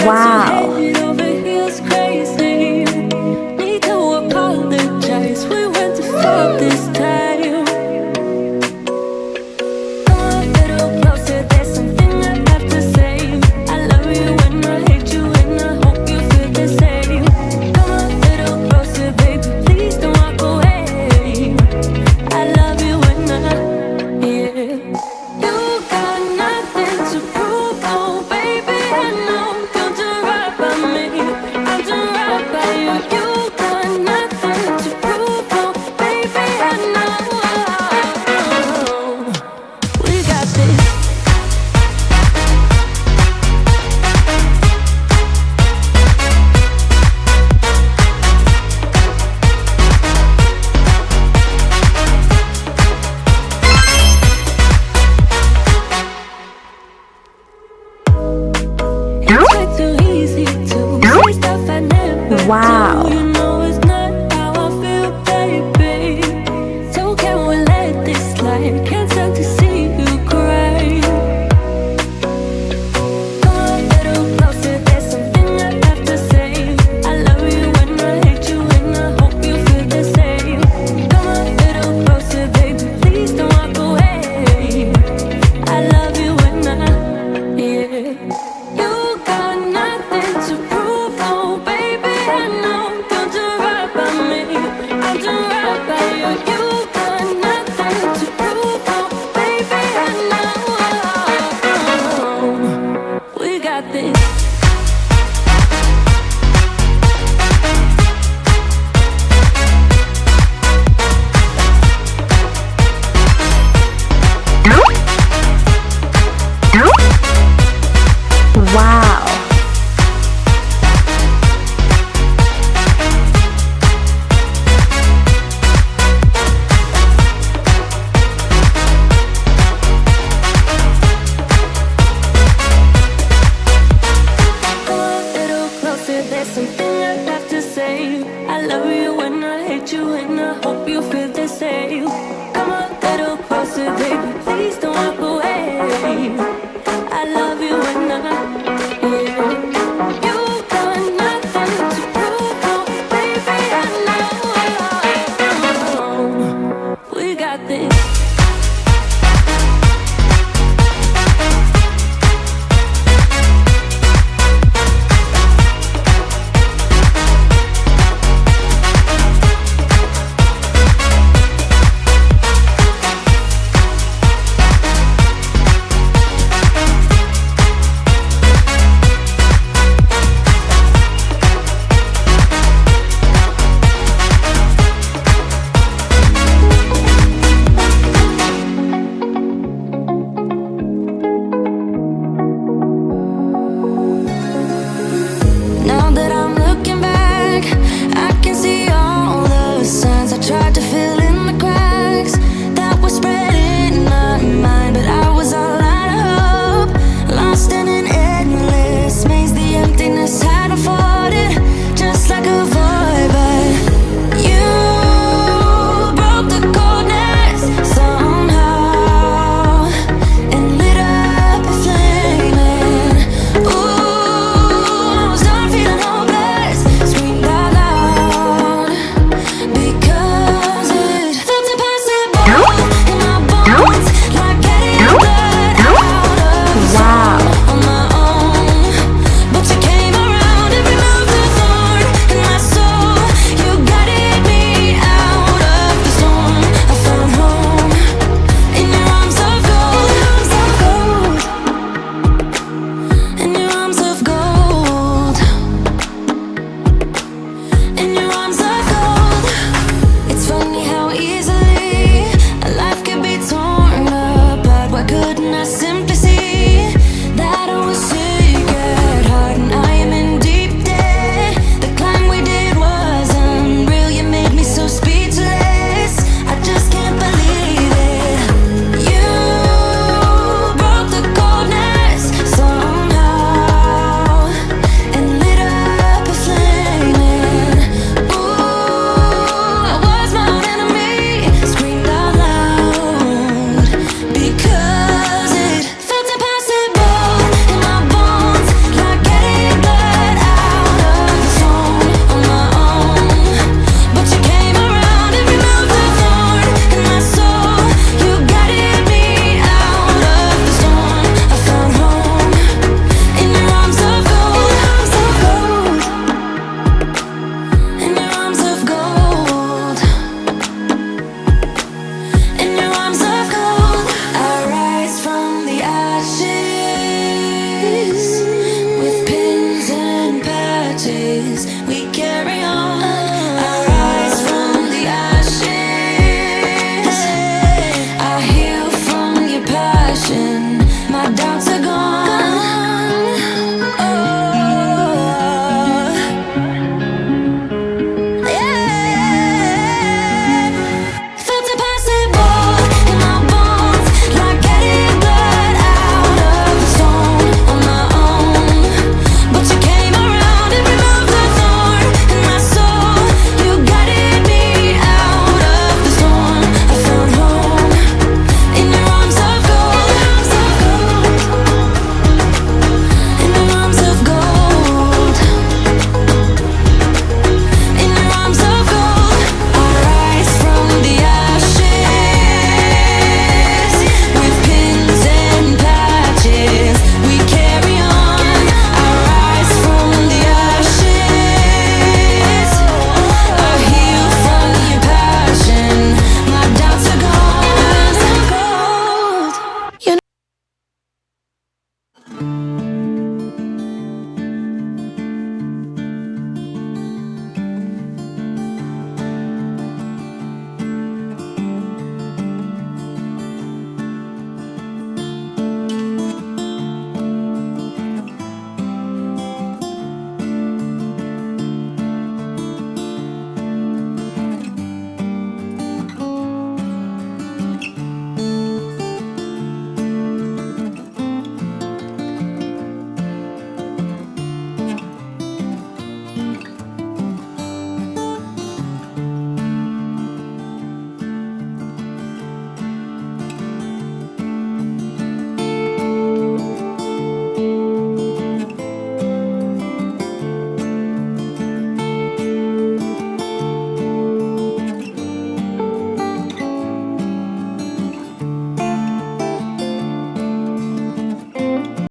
Wow. Head over heels crazy. Need to apologize. We went too far this time. Come a little closer. There's something I have to say. I love you and I hate you and I hope you feel the same. Come a little closer, baby. Please don't walk away. I love you and yeah. You got nothing to prove, oh baby. I know you'll do right by me. I'll do right by you. You got nothing to prove, oh baby. I know we got this. It's way too easy to say stuff I never Wow. do. You know it's not how I feel, baby. So can we let this slide? Can't stand to see you cry. Come a little closer. There's something I have to say. I love you and I hate you and I hope you feel the same. Come a little closer, baby. Please don't walk away. I love you and yeah. You got nothing to prove, oh baby. I know you'll do right by me. I'll do right by you. You got nothing to prove, oh baby. I know we got this. Wow. Come a little closer. There's something I have to say. I love you and I hate you and I hope you feel the same. Come a little closer, baby. Please don't walk away. I love you and yeah. You got nothing to prove, oh baby. I know we got this. Now that I'm looking back, I can see all the signs I tried to fill in the cracks that were spread in my mind, but I was all out of hope, lost in an endless maze. The emptiness had unfolded just like a void, but you broke the coldness somehow and lit up a flame. Ooh, I was done feeling hopeless, screamed out loud because it felt impossible in my bones, like getting blood out of Wow. on my own. But you came around and removed the thorn in my soul. You guided me out of the storm. I found home in your arms of gold, in your arms of gold, in your arms of gold. It's funny how easily a life can be torn apart. Why couldn't I simply